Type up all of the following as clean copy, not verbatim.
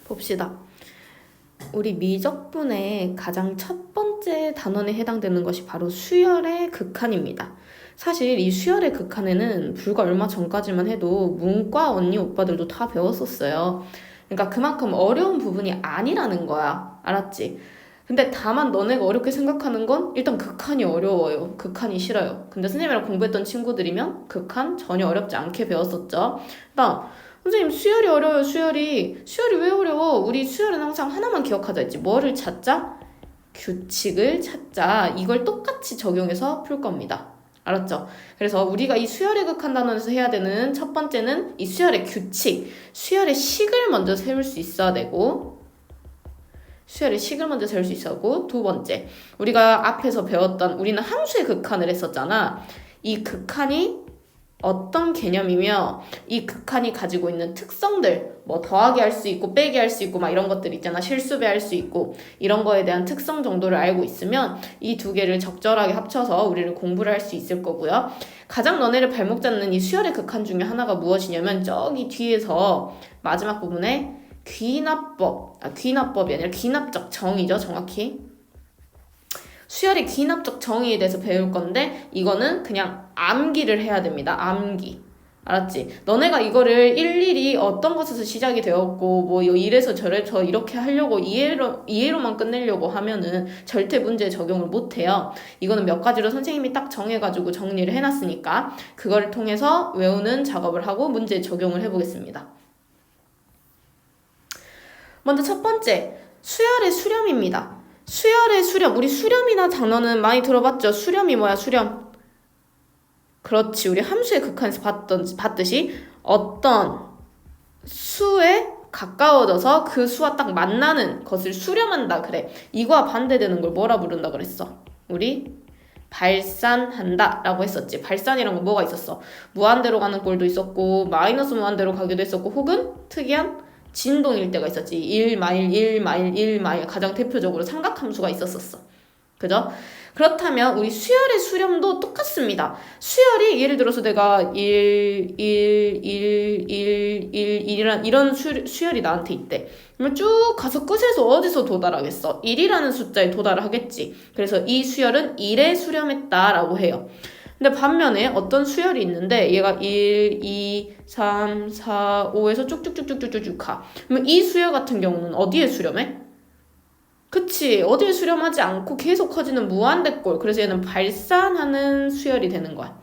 봅시다. 우리 미적분의 가장 첫 번째 단원에 해당되는 것이 바로 수열의 극한입니다. 사실 이 수열의 극한에는 불과 얼마 전까지만 해도 문과 언니 오빠들도 다 배웠었어요. 그러니까 그만큼 어려운 부분이 아니라는 거야. 알았지? 근데 다만 너네가 어렵게 생각하는 건 일단 극한이 어려워요. 극한이 싫어요. 근데 선생님이랑 공부했던 친구들이면 극한 전혀 어렵지 않게 배웠었죠. 나 선생님 수열이 어려워요. 수열이 왜 어려워? 우리 수열은 항상 하나만 기억하자 했지. 뭐를 찾자? 규칙을 찾자. 이걸 똑같이 적용해서 풀 겁니다. 알았죠? 그래서 우리가 이 수열의 극한 단원에서 해야 되는 첫 번째는 이 수열의 규칙, 수열의 식을 먼저 세울 수 있어야 되고, 수열의 식을 먼저 세울 수 있었고, 두 번째, 우리가 앞에서 배웠던 우리는 함수의 극한을 했었잖아. 이 극한이 어떤 개념이며 이 극한이 가지고 있는 특성들, 뭐 더하기 할 수 있고 빼기 할 수 있고 막 이런 것들 있잖아. 실수배 할 수 있고 이런 거에 대한 특성 정도를 알고 있으면 이 두 개를 적절하게 합쳐서 우리를 공부를 할 수 있을 거고요. 가장 너네를 발목 잡는 이 수열의 극한 중에 하나가 무엇이냐면 저기 뒤에서 마지막 부분에 귀납법이 아니라 귀납적 정의죠. 정확히 수열의 귀납적 정의에 대해서 배울 건데 이거는 그냥 암기를 해야 됩니다. 암기. 알았지? 너네가 이거를 일일이 어떤 것에서 시작이 되었고 뭐 이래서 저래서 이렇게 하려고 이해로만 끝내려고 하면은 절대 문제에 적용을 못해요. 이거는 몇 가지로 선생님이 딱 정해가지고 정리를 해놨으니까 그거를 통해서 외우는 작업을 하고 문제에 적용을 해보겠습니다. 먼저 첫 번째, 수열의 수렴입니다. 수열의 수렴, 우리 수렴이나 단어는 많이 들어봤죠? 수렴이 뭐야, 수렴? 그렇지, 우리 함수의 극한에서 봤듯이 어떤 수에 가까워져서 그 수와 딱 만나는 것을 수렴한다 그래. 이거와 반대되는 걸 뭐라 부른다 그랬어? 우리 발산한다 라고 했었지. 발산이란 건 뭐가 있었어? 무한대로 가는 꼴도 있었고 마이너스 무한대로 가기도 했었고 혹은 특이한 진동일 때가 있었지. 1마일, 1마일, 1마일 가장 대표적으로 삼각함수가 있었었어. 그죠? 그렇다면 우리 수열의 수렴도 똑같습니다. 수열이 예를 들어서 내가 1이란 이런 수열이 나한테 있대. 그러면 쭉 가서 끝에서 어디서 도달하겠어? 1이라는 숫자에 도달을 하겠지. 그래서 이 수열은 1에 수렴했다라고 해요. 근데 반면에 어떤 수열이 있는데 얘가 1, 2, 3, 4, 5에서 쭉쭉쭉쭉쭉쭉 가. 그러면 이 수열 같은 경우는 어디에 수렴해? 그치. 어디에 수렴하지 않고 계속 커지는 무한대꼴. 그래서 얘는 발산하는 수열이 되는 거야.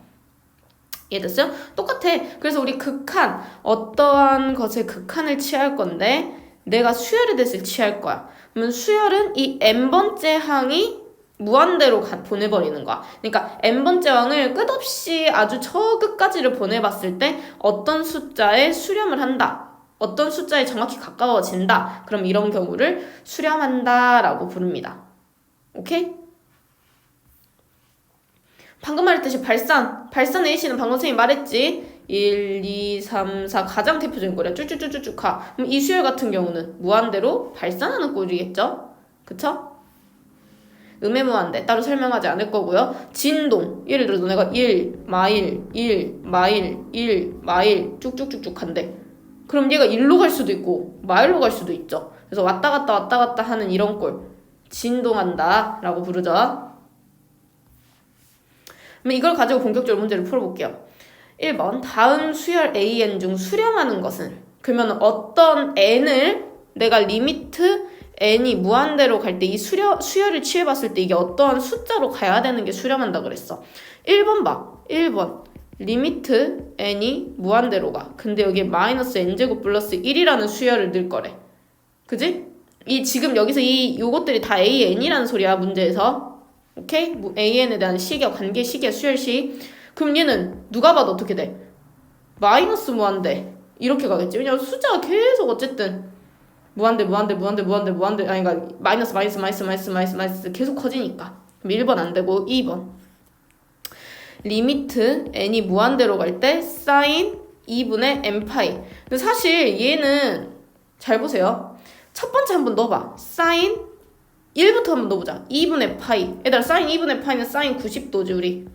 이해됐어요? 똑같아. 그래서 우리 극한, 어떠한 것에 극한을 취할 건데 내가 수열의 대을 취할 거야. 그러면 수열은 이 n번째 항이 무한대로 보내버리는 거야. 그러니까 n번째 항을 끝없이 아주 저 끝까지를 보내봤을 때 어떤 숫자에 수렴을 한다. 어떤 숫자에 정확히 가까워진다. 그럼 이런 경우를 수렴한다 라고 부릅니다. 오케이? 방금 말했듯이 발산 A씨는 방금 선생님이 말했지. 1, 2, 3, 4 가장 대표적인 거래. 쭉쭉쭉쭉 가. 그럼 이 수열 같은 경우는 무한대로 발산하는 꼴이겠죠? 그쵸? 음해무한대 따로 설명하지 않을 거고요. 진동 예를 들어서 내가 1마일 1마일 1마일 쭉쭉쭉쭉 간대. 그럼 얘가 1로 갈 수도 있고 마일로 갈 수도 있죠. 그래서 왔다 갔다 하는 이런 꼴 진동한다 라고 부르죠. 그럼 이걸 가지고 본격적으로 문제를 풀어볼게요. 1번 다음 수열 AN 중 수렴하는 것은 그러면 어떤 N을 내가 리미트 n이 무한대로 갈 때 이 수열을 취해봤을 때 이게 어떠한 숫자로 가야 되는 게 수렴한다 그랬어. 1번 봐. 1번. 리미트 n이 무한대로 가. 근데 여기에 마이너스 n제곱 플러스 1이라는 수열을 넣을 거래. 그지? 지금 여기서 요것들이 다 an이라는 소리야, 문제에서. 오케이? an에 대한 식이야, 관계 식이야, 수열식. 그럼 얘는 누가 봐도 어떻게 돼? 마이너스 무한대. 이렇게 가겠지. 왜냐면 숫자가 계속 어쨌든 무한대 아니 그러니까 마이너스 계속 커지니까. 그럼 1번 안 되고 2번 리미트 n이 무한대로 갈 때 사인 2분의 n파이. 근데 사실 얘는 잘 보세요. 첫 번째 한번 넣어봐. 사인 1부터 한번 넣어보자. 2분의 파이. 얘들아 사인 2분의 파이는 사인 90도지 우리.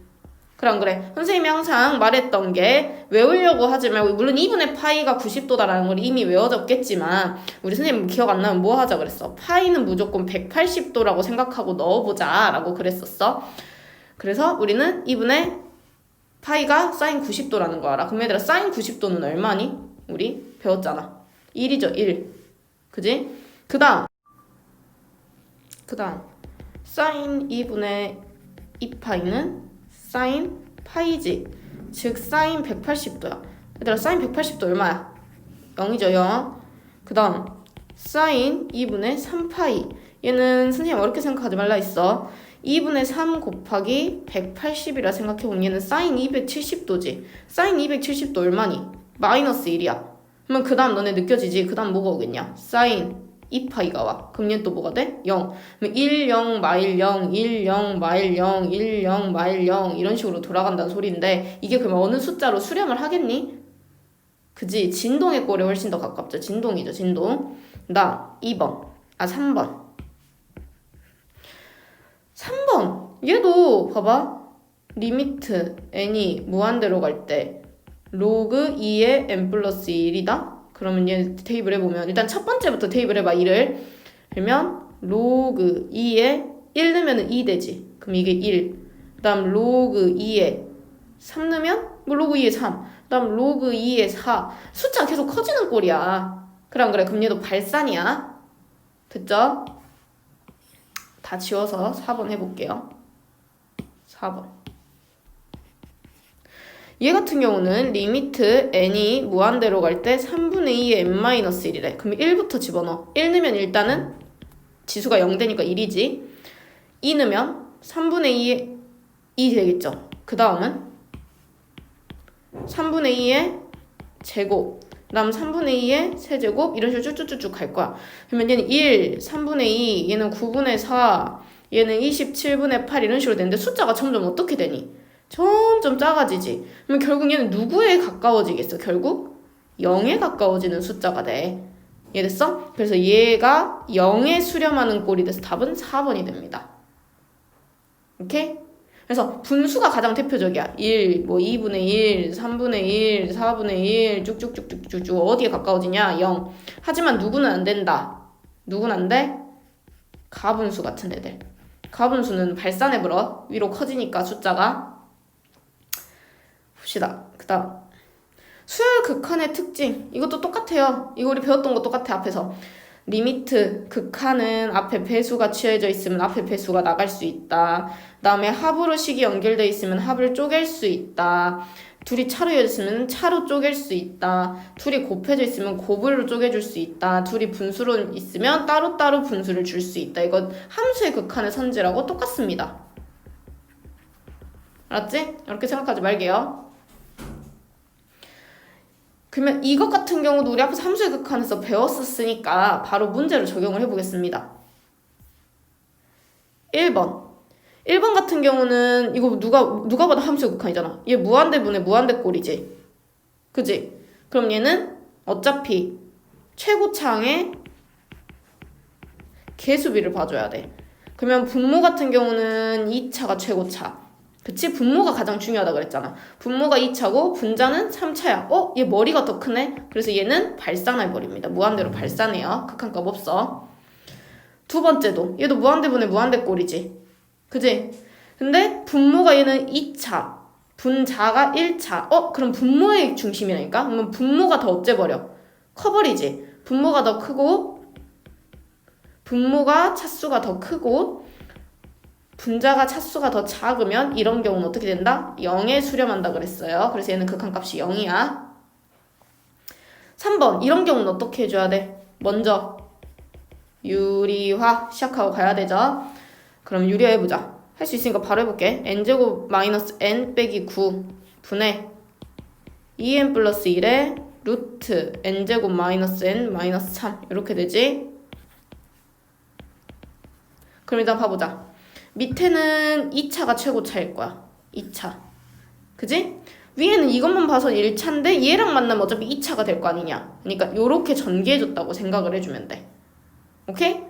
그래 안 그래? 선생님이 항상 말했던 게 외우려고 하지 말고 물론 2분의 파이가 90도다라는 걸 이미 외워졌겠지만 우리 선생님 기억 안 나면 뭐 하자 그랬어? 파이는 무조건 180도라고 생각하고 넣어보자 라고 그랬었어. 그래서 우리는 2분의 파이가 사인 90도라는 거 알아. 그럼 얘들아 사인 90도는 얼마니? 우리 배웠잖아. 1이죠 1. 그지? 그 다음 사인 2분의 2파이는 사인 파이지. 즉 사인 180도야. 얘들아 사인 180도 얼마야? 0이죠 0. 그 다음 사인 2분의 3파이. 얘는 선생님 어렵게 생각하지 말라 했어. 2분의 3 곱하기 180이라 생각해보면 얘는 사인 270도지. 사인 270도 얼마니? 마이너스 1이야. 그러면 그 다음 너네 느껴지지? 그 다음 뭐가 오겠냐? 사인 2파이가 와. 그럼 얘는 또 뭐가 돼? 0. 그럼 1, 0, 마일 0, 1, 0, 마일 0, 1, 0, 마일 0 이런 식으로 돌아간다는 소리인데 이게 그러면 어느 숫자로 수렴을 하겠니? 그지? 진동의 꼴에 훨씬 더 가깝죠. 진동이죠. 진동. 나 2번. 3번. 3번. 얘도 봐봐. 리미트 n이 무한대로 갈 때 로그 2의 n 플러스 1이다. 그러면 얘 대입을 해보면 일단 첫 번째부터 대입을 해봐 2를. 그러면 로그 2에 1 넣으면 2 되지. 그럼 이게 1. 그 다음 로그 2에 3 넣으면 뭐 로그 2에 3. 그 다음 로그 2에 4. 숫자가 계속 커지는 꼴이야. 그래 안 그래? 그럼 얘도 발산이야. 됐죠? 다 지워서 4번 해볼게요. 4번. 얘 같은 경우는 리미트 n이 무한대로 갈 때 3분의 2의 n-1이래. 그럼 1부터 집어넣어. 1 넣으면 일단은 지수가 0 되니까 1이지. 2 넣으면 3분의 2의 2 되겠죠. 그 다음은 3분의 2의 제곱. 그 다음 3분의 2의 세제곱. 이런 식으로 쭉쭉쭉쭉 갈 거야. 그러면 얘는 1, 3분의 2, 얘는 9분의 4, 얘는 27분의 8 이런 식으로 되는데 숫자가 점점 어떻게 되니? 점점 작아지지. 그러면 결국 얘는 누구에 가까워지겠어? 결국 0에 가까워지는 숫자가 돼. 이해됐어? 그래서 얘가 0에 수렴하는 꼴이 돼서 답은 4번이 됩니다. 오케이? 그래서 분수가 가장 대표적이야. 1, 뭐 2분의 1, 3분의 1, 4분의 1 쭉쭉쭉쭉쭉 어디에 가까워지냐? 0. 하지만 누구는 안 된다. 누구는 안 돼? 가분수 같은 애들. 가분수는 발산해버려. 위로 커지니까 숫자가. 봅시다. 그 다음 수열 극한의 특징. 이것도 똑같아요. 이거 우리 배웠던 거 똑같아. 앞에서 리미트 극한은 앞에 배수가 취해져 있으면 앞에 배수가 나갈 수 있다. 그 다음에 합으로 식이 연결되어 있으면 합을 쪼갤 수 있다. 둘이 차로 이어져 있으면 차로 쪼갤 수 있다. 둘이 곱해져 있으면 곱으로 쪼개줄 수 있다. 둘이 분수로 있으면 따로따로 분수를 줄 수 있다. 이건 함수의 극한의 선지라고 똑같습니다. 알았지? 이렇게 생각하지 말게요. 그러면 이것 같은 경우도 우리 앞에서 함수의 극한에서 배웠었으니까 바로 문제로 적용을 해보겠습니다. 1번. 1번 같은 경우는 이거 누가 봐도 함수의 극한이잖아. 얘 무한대분의 무한대꼴이지. 그지? 그럼 얘는 어차피 최고차항의 개수비를 봐줘야 돼. 그러면 분모 같은 경우는 2차가 최고차. 그치? 분모가 가장 중요하다 그랬잖아. 분모가 2차고 분자는 3차야. 얘 머리가 더 크네? 그래서 얘는 발산해버립니다. 무한대로 발산해요. 극한값 없어. 두 번째도 얘도 무한대분의 무한대꼴이지. 그치? 근데 분모가 얘는 2차. 분자가 1차. 그럼 분모의 중심이라니까? 그러면 분모가 더 어째버려? 커버리지. 분모가 더 크고 분모가 차수가 더 크고 분자가 차수가 더 작으면 이런 경우는 어떻게 된다? 0에 수렴한다 그랬어요. 그래서 얘는 극한값이 0이야. 3번 이런 경우는 어떻게 해줘야 돼? 먼저 유리화 시작하고 가야 되죠. 그럼 유리화해보자. 할 수 있으니까 바로 해볼게. n제곱 마이너스 n 빼기 9 분의 2n 플러스 1의 루트 n제곱 마이너스 n 마이너스 3 이렇게 되지. 그럼 일단 봐보자. 밑에는 2차가 최고차일 거야. 2차. 그지? 위에는 이것만 봐서 1차인데 얘랑 만나면 어차피 2차가 될 거 아니냐. 그러니까 요렇게 전개해줬다고 생각을 해주면 돼. 오케이?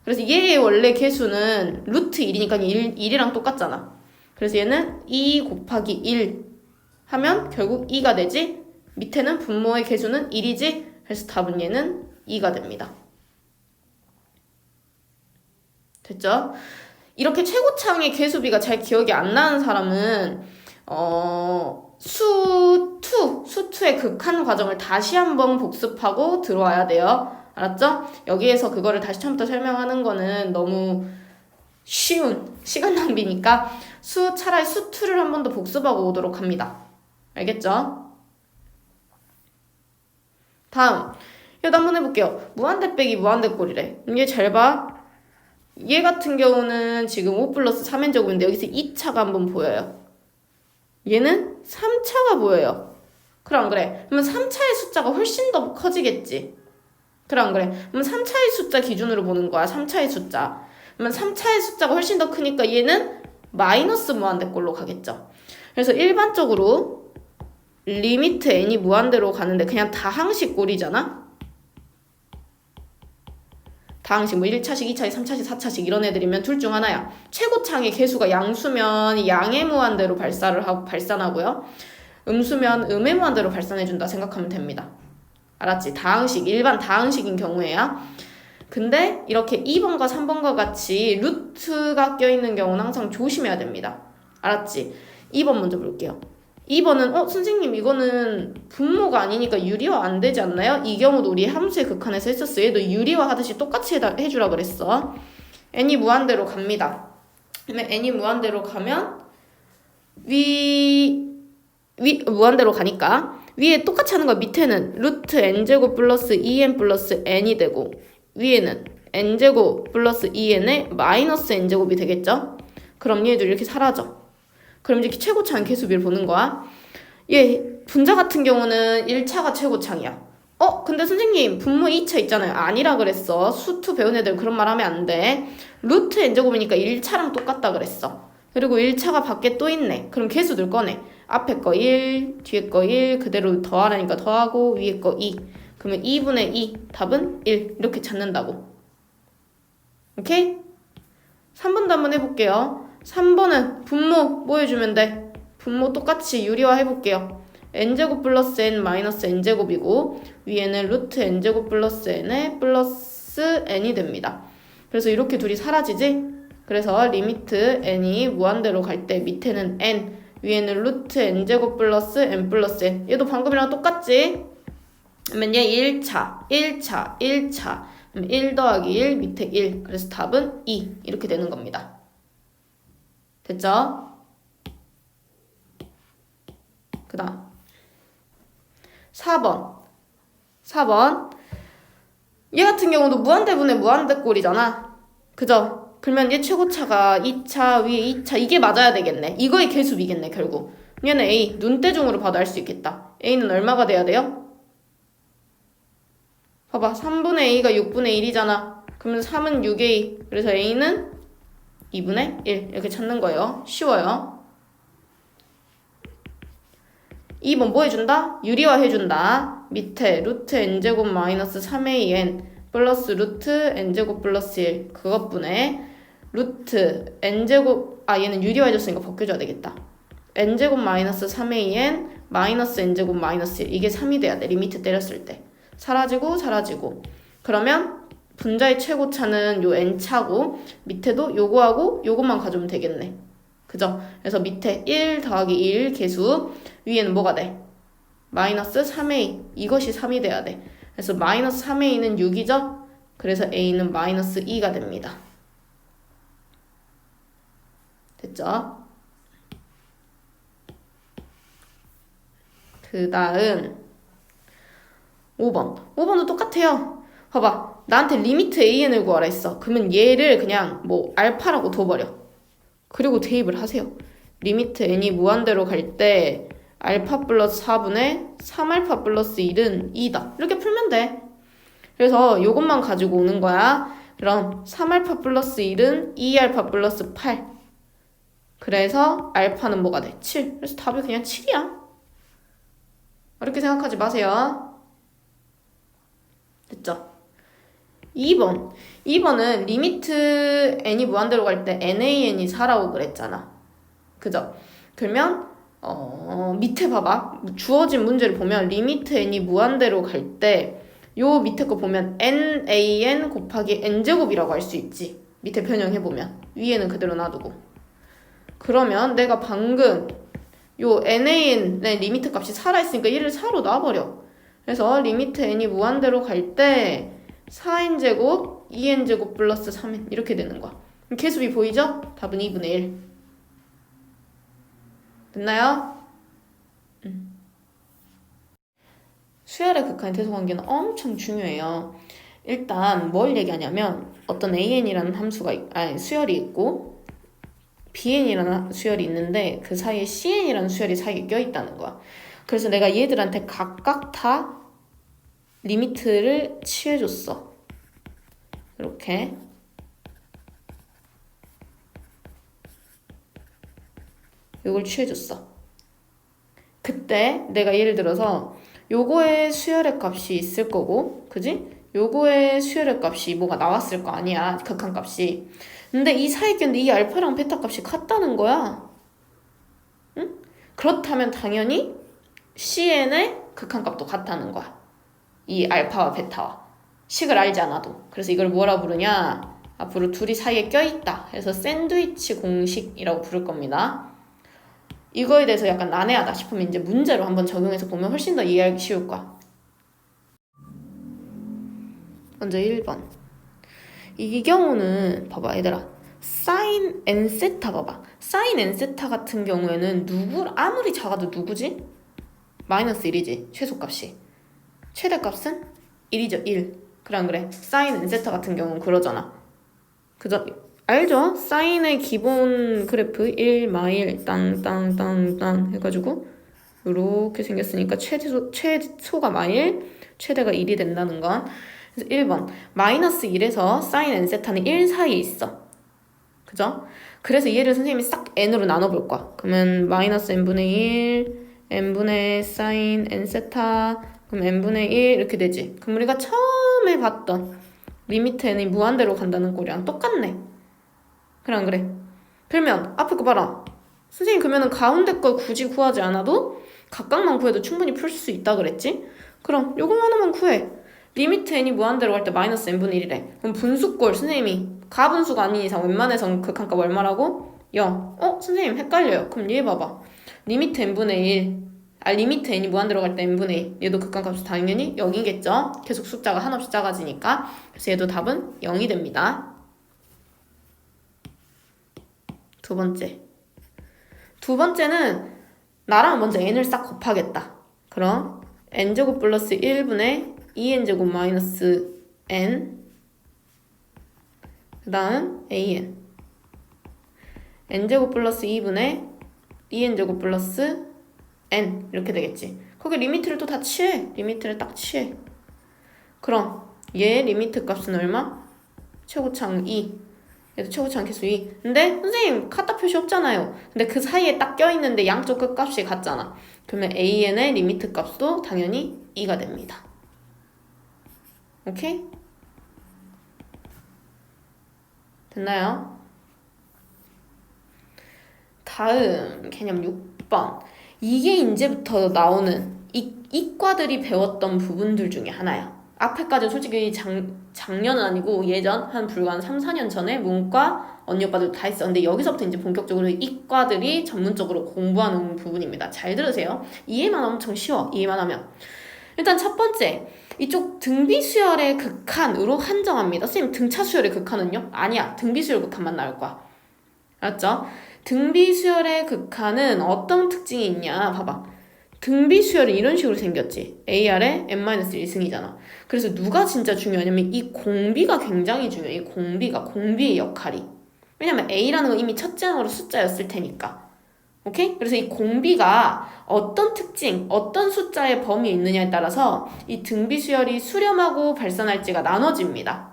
그래서 얘의 원래 개수는 루트 1이니까 1이랑 똑같잖아. 그래서 얘는 2 곱하기 1 하면 결국 2가 되지. 밑에는 분모의 개수는 1이지. 그래서 답은 얘는 2가 됩니다. 됐죠? 이렇게 최고창의 개수비가 잘 기억이 안 나는 사람은 수2의 극한 과정을 다시 한번 복습하고 들어와야 돼요. 알았죠? 여기에서 그거를 다시 처음부터 설명하는 거는 너무 쉬운 시간 낭비니까 차라리 수2를 한 번 더 복습하고 오도록 합니다. 알겠죠? 다음 얘도 한번 해볼게요. 무한대 빼기 무한대 꼴이래. 얘 잘 봐. 얘 같은 경우는 지금 5 플러스 3n제곱인데 여기서 2차가 한번 보여요. 얘는 3차가 보여요. 그래 안 그래? 그러면 3차의 숫자가 훨씬 더 커지겠지. 그래 안 그래? 그러면 3차의 숫자 기준으로 보는 거야. 3차의 숫자. 그러면 3차의 숫자가 훨씬 더 크니까 얘는 마이너스 무한대꼴로 가겠죠. 그래서 일반적으로 리미트 n이 무한대로 가는데 그냥 다항식 꼴이잖아. 다항식 뭐 1차식, 2차식, 3차식, 4차식 이런 애들이면 둘 중 하나야. 최고창의 개수가 양수면 양의 무한대로 발산하고요. 음수면 음의 무한대로 발산해준다 생각하면 됩니다. 알았지? 다항식, 일반 다항식인 경우에야. 근데 이렇게 2번과 3번과 같이 루트가 껴있는 경우는 항상 조심해야 됩니다. 알았지? 2번 먼저 볼게요. 2번은 선생님 이거는 분모가 아니니까 유리화 안 되지 않나요? 이 경우도 우리 함수의 극한에서 했었어요. 얘도 유리화 하듯이 똑같이 해주라 그랬어. n이 무한대로 갑니다. 그러면 n이 무한대로 가면 무한대로 가니까 위에 똑같이 하는 거 밑에는 루트 n제곱 플러스 2n 플러스 n이 되고 위에는 n제곱 플러스 2n의 마이너스 n제곱이 되겠죠? 그럼 얘도 이렇게 사라져. 그럼 이제 최고창 개수비를 보는 거야. 얘 분자 같은 경우는 1차가 최고창이야. 근데 선생님 분모 2차 있잖아요. 아니라 그랬어. 수2 배운 애들 그런 말 하면 안 돼. 루트 n제곱이니까 1차랑 똑같다 그랬어. 그리고 1차가 밖에 또 있네. 그럼 개수들 꺼내. 앞에 거 1, 뒤에 거 1, 그대로 더하라니까 더하고 위에 거 2. 그러면 2분의 2, 답은 1. 이렇게 찾는다고. 오케이? 3번도 한번 해볼게요. 3번은 분모 뭐 해주면 돼? 분모 똑같이 유리화 해볼게요. n제곱 플러스 n 마이너스 n제곱이고 위에는 루트 n제곱 플러스 n의 플러스 n이 됩니다. 그래서 이렇게 둘이 사라지지? 그래서 리미트 n이 무한대로 갈 때 밑에는 n, 위에는 루트 n제곱 플러스 n 플러스 n. 얘도 방금이랑 똑같지? 그러면 얘 1차, 1차, 1차. 1 더하기 1 밑에 1. 그래서 답은 2. 이렇게 되는 겁니다. 됐죠? 그 다음 4번 얘 같은 경우도 무한대분의 무한대꼴이잖아. 그죠? 그러면 얘 최고차가 2차 위에 2차 이게 맞아야 되겠네. 이거의 개수비겠네 결국. 얘는 A 눈대중으로 봐도 알 수 있겠다. A는 얼마가 돼야 돼요? 봐봐 3분의 A가 6분의 1이잖아. 그러면 3은 6A. 그래서 A는 2분의 1 이렇게 찾는 거예요. 쉬워요. 2번 뭐 해준다? 유리화 해준다. 밑에 루트 n제곱 마이너스 3an 플러스 루트 n제곱 플러스 1 그것분에 루트 n제곱 얘는 유리화 해줬으니까 벗겨줘야 되겠다. n제곱 마이너스 3an 마이너스 n제곱 마이너스 1 이게 3이 돼야 돼. 리미트 때렸을 때. 사라지고 그러면 분자의 최고차는 요 n차고 밑에도 요거하고 요것만 가져오면 되겠네. 그죠? 그래서 밑에 1 더하기 1 개수 위에는 뭐가 돼? 마이너스 3a 이것이 3이 돼야 돼. 그래서 마이너스 3a는 6이죠? 그래서 a는 마이너스 2가 됩니다. 됐죠? 그 다음 5번도 똑같아요. 봐봐 나한테 리미트 an을 구하라 했어. 그러면 얘를 그냥 뭐 알파라고 둬버려. 그리고 대입을 하세요. 리미트 n이 무한대로 갈 때 알파 플러스 4분의 3알파 플러스 1은 2다. 이렇게 풀면 돼. 그래서 요것만 가지고 오는 거야. 그럼 3알파 플러스 1은 2알파 플러스 8. 그래서 알파는 뭐가 돼? 7. 그래서 답이 그냥 7이야. 이렇게 생각하지 마세요. 됐죠? 2번은 리미트 n이 무한대로 갈 때 nan이 4라고 그랬잖아. 그죠? 그러면 밑에 봐봐. 주어진 문제를 보면 리미트 n이 무한대로 갈 때 요 밑에 거 보면 nan 곱하기 n제곱이라고 할 수 있지. 밑에 변형해보면. 위에는 그대로 놔두고. 그러면 내가 방금 요 nan의 리미트 값이 살아있으니까 얘를 4로 놔버려. 그래서 리미트 n이 무한대로 갈 때 4n제곱, 2n제곱 플러스 3n 이렇게 되는 거야. 계수비 보이죠? 답은 2분의 1. 됐나요? 수열의 극한의 대소관계는 엄청 중요해요. 일단 뭘 얘기하냐면 어떤 an이라는 수열이 있고 bn이라는 수열이 있는데 그 사이에 cn이라는 수열이 사이에 껴있다는 거야. 그래서 내가 얘들한테 각각 다 리미트를 취해줬어. 이렇게. 이걸 취해줬어. 그때 내가 예를 들어서 요거의 수열의 값이 있을 거고, 그지? 요거의 수열의 값이 뭐가 나왔을 거 아니야, 극한값이. 근데 이 사이에 꼈는데 이 알파랑 베타 값이 같다는 거야. 응? 그렇다면 당연히 CN의 극한값도 같다는 거야. 이 알파와 베타와. 식을 알지 않아도. 그래서 이걸 뭐라 부르냐? 앞으로 둘이 사이에 껴있다 해서 샌드위치 공식이라고 부를 겁니다. 이거에 대해서 약간 난해하다 싶으면 이제 문제로 한번 적용해서 보면 훨씬 더 이해하기 쉬울 거야. 먼저 1번. 이 경우는 봐봐 얘들아. 사인 n 세타 봐봐. 사인 n 세타 같은 경우에는 아무리 작아도 누구지? 마이너스 1이지. 최소값이. 최대값은 1이죠. 1. 그래 안 그래? 사인 n 세타 같은 경우는 그러잖아. 그죠? 알죠? 사인의 기본 그래프 1, 마일, 땅 해가지고 이렇게 생겼으니까 최소가 마일, 최대가 1이 된다는 건. 그래서 1번 마이너스 1에서 사인 n세타는 1 사이에 있어. 그죠? 그래서 얘를 선생님이 싹 n으로 나눠볼 거야. 그러면 마이너스 n분의 1, n분의 사인 n세타, 그럼 n분의 1 이렇게 되지. 그럼 우리가 처음에 봤던 리미트 n이 무한대로 간다는 꼴이랑 똑같네. 그래 안 그래? 그러면 앞에 거 봐라. 선생님 그러면은 가운데 걸 굳이 구하지 않아도 각각만 구해도 충분히 풀 수 있다 그랬지? 그럼 요거 하나만 구해. 리미트 n이 무한대로 갈 때 마이너스 n분의 1이래. 그럼 분수꼴 선생님이 가분수가 아닌 이상 웬만해선 극한값 얼마라고? 0. 선생님 헷갈려요. 그럼 얘 봐봐. 리미트 n분의 1. 리미트 n이 무한대로 갈 때 n분의 1. 얘도 극한값이 당연히 0이겠죠? 계속 숫자가 한없이 작아지니까. 그래서 얘도 답은 0이 됩니다. 두 번째는 나랑 먼저 n을 싹 곱하겠다. 그럼 n제곱 플러스 1분의 2n제곱 마이너스 n 그 다음 an n제곱 플러스 2분의 2n제곱 플러스 n 이렇게 되겠지. 거기 리미트를 또 다 취해. 리미트를 딱 취해. 그럼 얘 리미트 값은 얼마? 최고창 2. 얘도 최고차항 계수 2. 근데 선생님 카타 표시 없잖아요. 근데 그 사이에 딱 껴있는데 양쪽 끝값이 같잖아. 그러면 an의 리미트 값도 당연히 2가 됩니다. 오케이? 됐나요? 다음 개념 6번. 이게 이제부터 나오는 이과들이 배웠던 부분들 중에 하나야. 앞에까지 솔직히 작년은 아니고 예전 불과 한 3, 4년 전에 문과 언니 오빠들 다 했어. 근데 여기서부터 이제 본격적으로 이과들이 전문적으로 공부하는 부분입니다. 잘 들으세요. 이해만 엄청 쉬워. 이해만 하면. 일단 첫 번째, 이쪽 등비수열의 극한으로 한정합니다. 선생님 등차 수열의 극한은요? 아니야. 등비수열 극한만 나올 거야. 알았죠? 등비수열의 극한은 어떤 특징이 있냐? 봐봐. 등비수열이 이런 식으로 생겼지. AR의 n-1승이잖아. 그래서 누가 진짜 중요하냐면 이 공비가 굉장히 중요해. 이 공비의 역할이. 왜냐면 A라는 건 이미 첫째 항으로 숫자였을 테니까. 오케이? 그래서 이 공비가 어떤 특징, 어떤 숫자의 범위에 있느냐에 따라서 이 등비수열이 수렴하고 발산할지가 나눠집니다.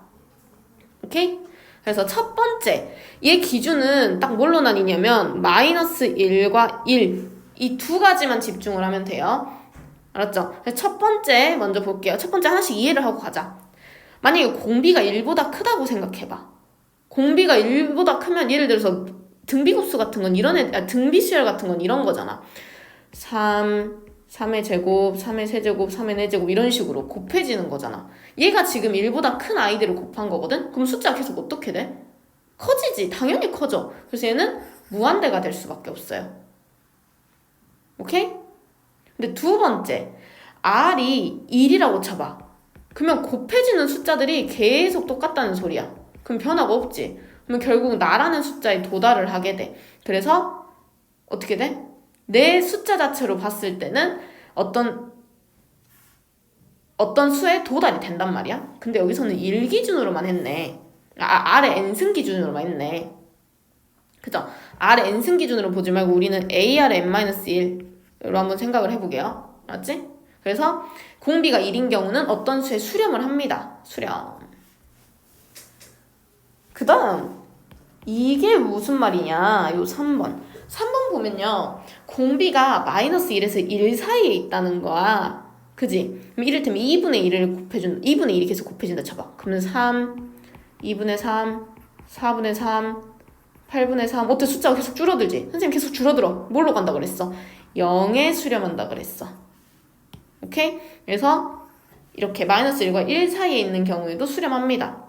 오케이? 그래서 첫 번째, 얘 기준은 딱 뭘로 나뉘냐면 마이너스 1과 1 이 두 가지만 집중을 하면 돼요. 알았죠? 첫 번째 먼저 볼게요. 첫 번째 하나씩 이해를 하고 가자. 만약에 공비가 1보다 크다고 생각해봐. 공비가 1보다 크면 예를 들어서 등비급수 같은 건 등비수열 같은 건 이런 거잖아. 3의 제곱, 3의 세제곱, 3의 4제곱 이런 식으로 곱해지는 거잖아. 얘가 지금 1보다 큰 아이들을 곱한 거거든? 그럼 숫자가 계속 어떻게 돼? 커지지. 당연히 커져. 그래서 얘는 무한대가 될 수밖에 없어요. 오케이? 근데 두 번째, R이 1이라고 쳐봐. 그러면 곱해지는 숫자들이 계속 똑같다는 소리야. 그럼 변화가 없지. 그러면 결국 나라는 숫자에 도달을 하게 돼. 그래서 어떻게 돼? 내 숫자 자체로 봤을 때는 어떤 수에 도달이 된단 말이야. 근데 여기서는 1 기준으로만 했네. R의 n승 기준으로만 했네. 그죠? R의 n승 기준으로 보지 말고 우리는 AR의 n-1로 한번 생각을 해보게요. 알았지? 그래서 공비가 1인 경우는 어떤 수에 수렴을 합니다. 수렴. 그 다음 이게 무슨 말이냐. 요 3번. 3번 보면요. 공비가 마이너스 1에서 1 사이에 있다는 거야. 그지? 그럼 이를테면 2분의 1을 곱해준 2분의 1이 계속 곱해진다 쳐봐. 그러면 3, 2분의 3, 4분의 3, 8분의 3. 어때? 숫자가 계속 줄어들지? 선생님 계속 줄어들어. 뭘로 간다 그랬어? 0에 수렴한다 그랬어. 오케이? 그래서 이렇게 마이너스 1과 1 사이에 있는 경우에도 수렴합니다.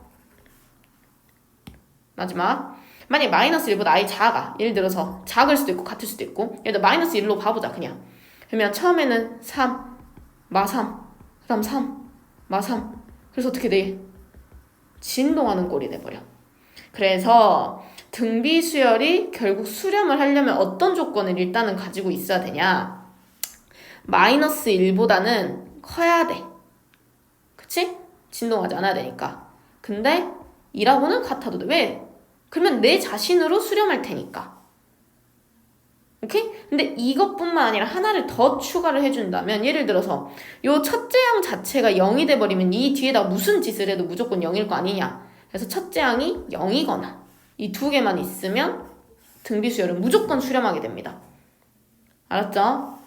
마지막. 만약에 마이너스 1보다 i 작아. 예를 들어서 작을 수도 있고 같을 수도 있고. 예를 들어 마이너스 1로 봐보자 그냥. 그러면 처음에는 3, 마3, 그 다음 3, 마3. 그래서 어떻게 돼? 진동하는 꼴이 돼버려. 그래서 등비수열이 결국 수렴을 하려면 어떤 조건을 일단은 가지고 있어야 되냐. 마이너스 1보다는 커야 돼. 그치? 진동하지 않아야 되니까. 근데 2라고는 같아도 돼. 왜? 그러면 내 자신으로 수렴할 테니까. 오케이? 근데 이것뿐만 아니라 하나를 더 추가를 해준다면 예를 들어서 요 첫째 항 자체가 0이 돼버리면 이 뒤에다 무슨 짓을 해도 무조건 0일 거 아니냐. 그래서 첫째 항이 0이거나 이 두 개만 있으면 등비수열은 무조건 수렴하게 됩니다. 알았죠?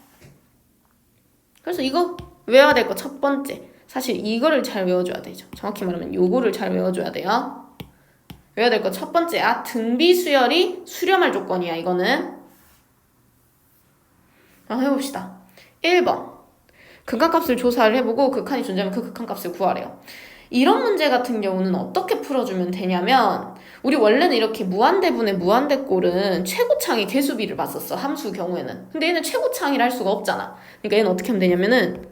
그래서 이거 외워야 될 거 첫 번째. 사실 이거를 잘 외워줘야 되죠. 정확히 말하면 요거를 잘 외워줘야 돼요. 외워야 될 거 첫 번째야. 등비수열이 수렴할 조건이야. 이거는. 한번 해봅시다. 1번. 극한값을 조사를 해보고 극한이 존재하면 그 극한값을 구하래요. 이런 문제 같은 경우는 어떻게 풀어주면 되냐면 우리 원래는 이렇게 무한대분의 무한대꼴은 최고창의 개수비를 봤었어. 함수 경우에는. 근데 얘는 최고창이라 할 수가 없잖아. 그러니까 얘는 어떻게 하면 되냐면은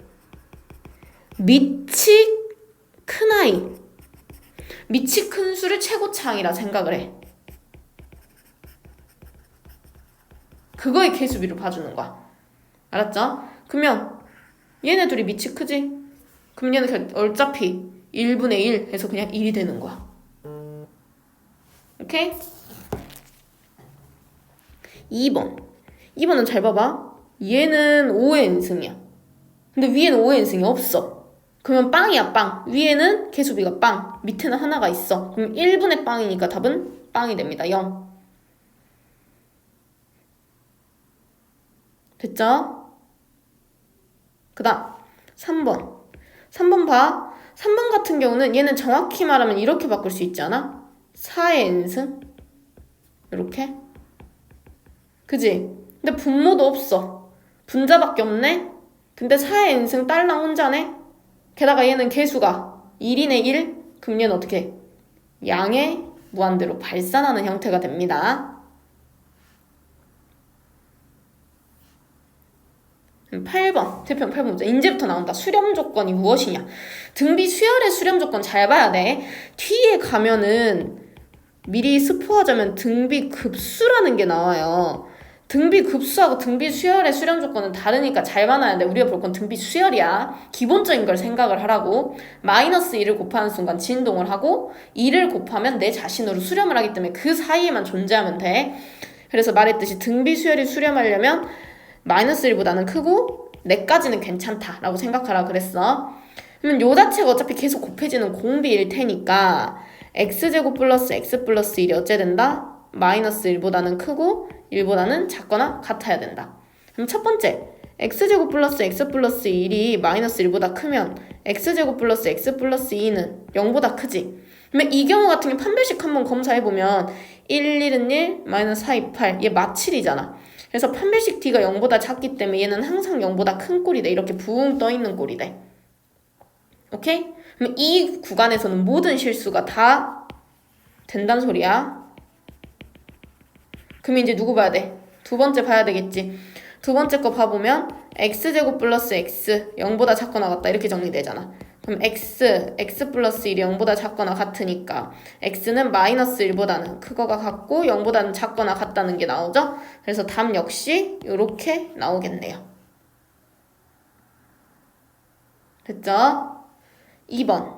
밑이 큰 아이, 밑이 큰 수를 최고창이라 생각을 해. 그거의 개수비로 봐주는 거야. 알았죠? 그러면 얘네 둘이 밑이 크지? 그럼 얘는 어차피 1분의 1 해서 그냥 1이 되는 거야. 오케이? 2번. 2번은 잘 봐봐. 얘는 5의 n승이야. 근데 위에는 5의 n승이 없어. 그러면 빵이야, 빵. 위에는 개수비가 빵. 밑에는 하나가 있어. 그럼 1분의 빵이니까 답은 빵이 됩니다. 0. 됐죠? 그 다음 3번. 3번 봐. 3번 같은 경우는 얘는 정확히 말하면 이렇게 바꿀 수 있지 않아? 4의 n승 이렇게. 그지? 근데 분모도 없어. 분자밖에 없네? 근데 4의 n승 딸랑 혼자네? 게다가 얘는 개수가 1이네 1? 그럼 얘는 어떻게? 양의 무한대로 발산하는 형태가 됩니다. 8번. 대표형 8번 보자. 이제부터 나온다. 수렴 조건이 무엇이냐? 등비 수열의 수렴 조건 잘 봐야 돼. 뒤에 가면은 미리 스포하자면 등비 급수라는 게 나와요. 등비 급수하고 등비 수열의 수렴 조건은 다르니까 잘 봐놔야 돼. 우리가 볼 건 등비 수열이야. 기본적인 걸 생각을 하라고. 마이너스 1을 곱하는 순간 진동을 하고 2를 곱하면 내 자신으로 수렴을 하기 때문에 그 사이에만 존재하면 돼. 그래서 말했듯이 등비 수열이 수렴하려면 마이너스 1보다는 크고 4까지는 괜찮다라고 생각하라 그랬어. 그러면 요 자체가 어차피 계속 곱해지는 공비일 테니까 x제곱 플러스 x 플러스 1이 어째 된다? 마이너스 1보다는 크고 1보다는 작거나 같아야 된다. 그럼 첫 번째 x제곱 플러스 x 플러스 1이 마이너스 1보다 크면 x제곱 플러스 x 플러스 2는 0보다 크지. 그러면 이 경우 같은 경우 판별식 한번 검사해보면 1, 1은 1, 마이너스 4, 2, 8 얘 마칠이잖아. 그래서 판별식 d가 0보다 작기 때문에 얘는 항상 0보다 큰 꼴이 돼. 이렇게 붕 떠있는 꼴이 돼. 오케이? 그럼 이 구간에서는 모든 실수가 다 된다는 소리야. 그럼 이제 누구 봐야 돼? 두 번째 봐야 되겠지. 두 번째 거 봐보면 x제곱 플러스 x 0보다 작거나 같다 이렇게 정리되잖아. 그럼 x 플러스 1이 0보다 작거나 같으니까 x는 마이너스 1보다는 크거가 같고 0보다는 작거나 같다는 게 나오죠? 그래서 답 역시 이렇게 나오겠네요. 됐죠? 2번.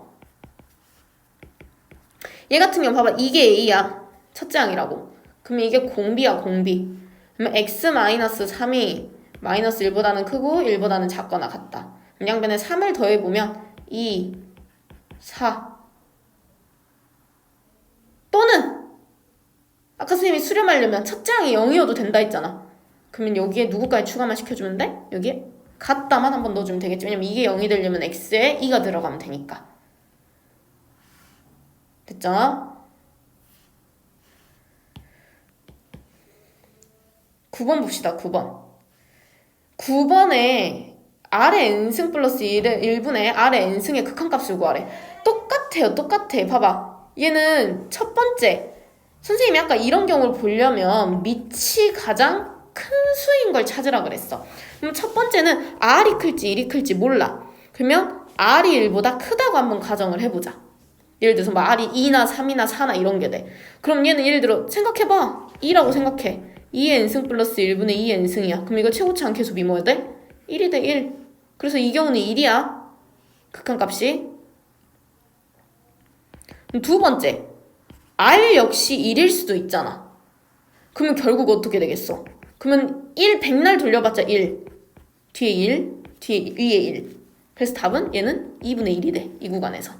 얘 같은 경우 봐봐. 이게 a야. 첫째 항이라고. 그러면 이게 공비야, 공비. 그러면 x-3이 마이너스 1보다는 크고 1보다는 작거나 같다. 양변에 3을 더해보면 2, 4 또는 아까 선생님이 수렴하려면 첫째 항이 0이어도 된다 했잖아. 그러면 여기에 누구까지 추가만 시켜주면 돼? 여기에 같다만 한번 넣어주면 되겠지. 왜냐면 이게 0이 되려면 x에 2가 들어가면 되니까. 됐죠? 9번 봅시다. 9번에 R의 n승 플러스 1분의 R의 n승의 극한값을 구하래. 똑같아요. 똑같아. 봐봐. 얘는 첫 번째. 선생님이 아까 이런 경우를 보려면 밑이 가장 큰 수인 걸 찾으라 그랬어. 그럼 첫 번째는 R이 클지 1이 클지 몰라. 그러면 R이 1보다 크다고 한번 가정을 해보자. 예를 들어서 뭐 R이 2나 3이나 4나 이런 게 돼. 그럼 얘는 예를 들어 생각해봐. 2라고 생각해. 2의 n승 플러스 1분의 2의 n승이야. 그럼 이거 최고치 함계수비 뭐야 돼? 1이 돼 1. 그래서 이 경우는 1이야. 극한값이. 두 번째. R 역시 1일 수도 있잖아. 그러면 결국 어떻게 되겠어? 그러면 1 백날 돌려봤자 1. 뒤에 1, 위에 1. 그래서 답은 얘는 2분의 1이 돼. 이 구간에서.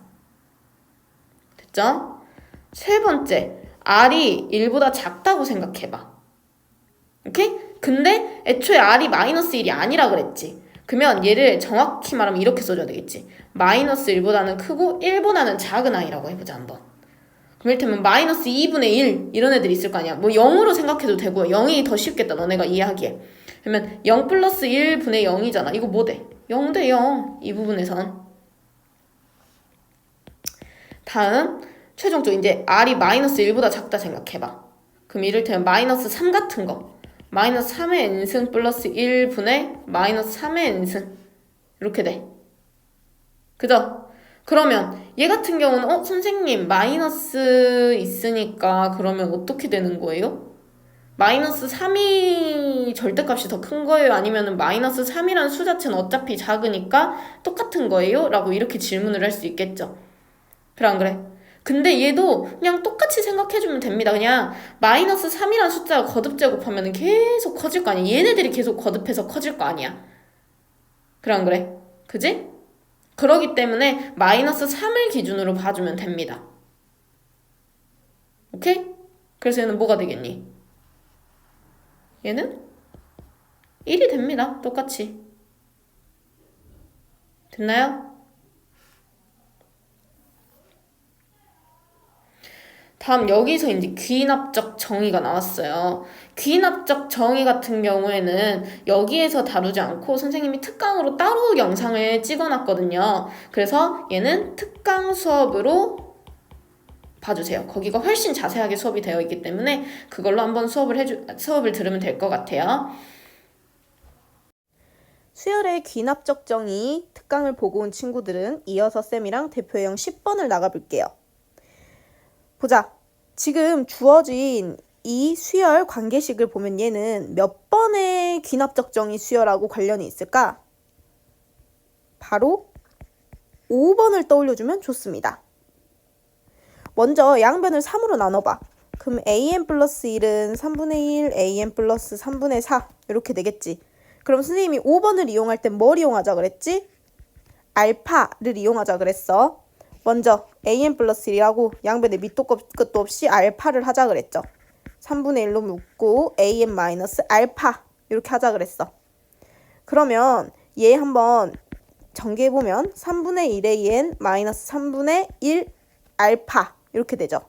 됐죠? 세 번째. R이 1보다 작다고 생각해봐. 오케이? 근데 애초에 R이 마이너스 1이 아니라 그랬지. 그러면 얘를 정확히 말하면 이렇게 써줘야 되겠지. 마이너스 1보다는 크고 1보다는 작은 I라고 해보자 한번. 그럼 이를테면 마이너스 2분의 1 이런 애들이 있을 거 아니야. 뭐 0으로 생각해도 되고 0이 더 쉽겠다. 너네가 이해하기에. 그러면 0 플러스 1분의 0이잖아. 이거 뭐 돼? 0 대 0. 이 부분에선. 다음 최종적으로 이제 R이 마이너스 1보다 작다 생각해봐. 그럼 이를테면 마이너스 3 같은 거. 마이너스 3의 n승 플러스 1분의 마이너스 3의 n승 이렇게 돼. 그죠? 그러면 얘 같은 경우는 선생님 마이너스 있으니까 그러면 어떻게 되는 거예요? 마이너스 3이 절대값이 더 큰 거예요? 아니면 마이너스 3이라는 수 자체는 어차피 작으니까 똑같은 거예요? 라고 이렇게 질문을 할 수 있겠죠. 그래 안 그래? 근데 얘도 그냥 똑같이 생각해주면 됩니다. 그냥 마이너스 3이라는 숫자가 거듭제곱하면 계속 커질 거 아니야. 얘네들이 계속 거듭해서 커질 거 아니야. 그래 안 그래? 그지? 그러기 때문에 마이너스 3을 기준으로 봐주면 됩니다. 오케이? 그래서 얘는 뭐가 되겠니? 얘는 1이 됩니다. 똑같이. 됐나요? 다음 여기서 이제 귀납적 정의가 나왔어요. 귀납적 정의 같은 경우에는 여기에서 다루지 않고 선생님이 특강으로 따로 영상을 찍어놨거든요. 그래서 얘는 특강 수업으로 봐주세요. 거기가 훨씬 자세하게 수업이 되어 있기 때문에 그걸로 한번 수업을 들으면 될 것 같아요. 수열의 귀납적 정의 특강을 보고 온 친구들은 이어서 쌤이랑 대표형 10번을 나가볼게요. 보자. 지금 주어진 이 수열 관계식을 보면 얘는 몇 번의 귀납적 정의 수열하고 관련이 있을까? 바로 5번을 떠올려주면 좋습니다. 먼저 양변을 3으로 나눠봐. 그럼 an 플러스 1은 3분의 1, an 플러스 3분의 4 이렇게 되겠지. 그럼 선생님이 5번을 이용할 땐 뭘 이용하자 그랬지? 알파를 이용하자 그랬어. 먼저 an 플러스 1이라고 양변에 밑도 끝도 없이 알파를 하자 그랬죠. 3분의 1로 묶고 an 마이너스 알파 이렇게 하자 그랬어. 그러면 얘 한번 전개해보면 3분의 1의 n 마이너스 3분의 1 알파 이렇게 되죠.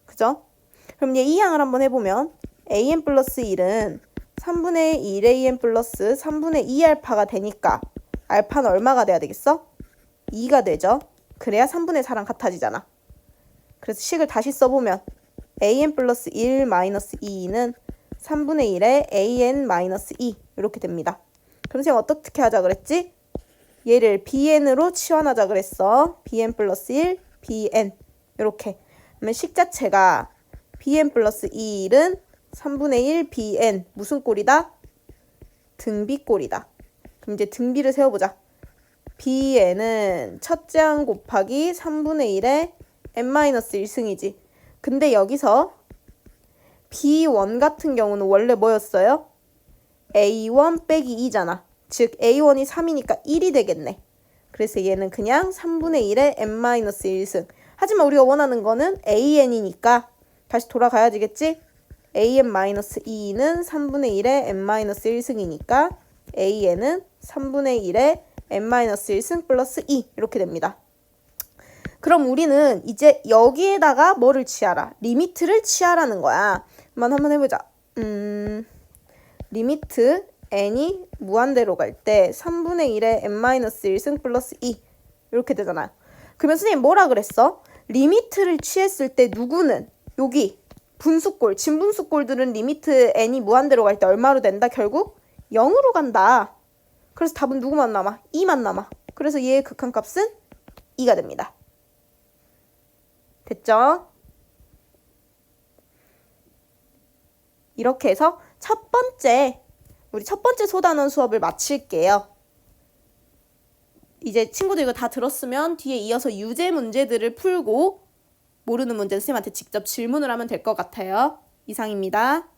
그죠? 그럼 얘 이항을 한번 해보면 an 플러스 1은 3분의 1an 플러스 3분의 2알파가 되니까 알파는 얼마가 돼야 되겠어? 2가 되죠. 그래야 3분의 4랑 같아지잖아. 그래서 식을 다시 써보면 an 플러스 1 마이너스 2는 3분의 1에 an 마이너스 2 이렇게 됩니다. 그럼 선생님 어떻게 하자 그랬지? 얘를 bn으로 치환하자 그랬어. bn 플러스 1, bn 이렇게. 그러면 식 자체가 bn 플러스 1은 3분의 1 bn 무슨 꼴이다? 등비꼴이다. 그럼 이제 등비를 세워보자. bn은 첫째 항 곱하기 3분의 1의 n-1승이지. 근데 여기서 b1 같은 경우는 원래 뭐였어요? a1 빼기 2잖아. 즉 a1이 3이니까 1이 되겠네. 그래서 얘는 그냥 3분의 1의 n-1승. 하지만 우리가 원하는 거는 an이니까 다시 돌아가야지겠지? an-2는 3분의 1의 n-1승이니까 an은 3분의 1의 n-1승 플러스 2 이렇게 됩니다. 그럼 우리는 이제 여기에다가 뭐를 취하라? 리미트를 취하라는 거야. 한번 해보자. 리미트 n이 무한대로 갈 때 3분의 1의 n-1승 플러스 2 이렇게 되잖아요. 그러면 선생님 뭐라 그랬어? 리미트를 취했을 때 누구는 여기 분수꼴, 진분수꼴들은 리미트 n이 무한대로 갈 때 얼마로 된다? 결국 0으로 간다. 그래서 답은 누구만 남아? 2만 남아. 그래서 얘의 극한값은 2가 됩니다. 됐죠? 이렇게 해서 우리 첫 번째 소단원 수업을 마칠게요. 이제 친구들 이거 다 들었으면 뒤에 이어서 유제 문제들을 풀고 모르는 문제는 선생님한테 직접 질문을 하면 될 것 같아요. 이상입니다.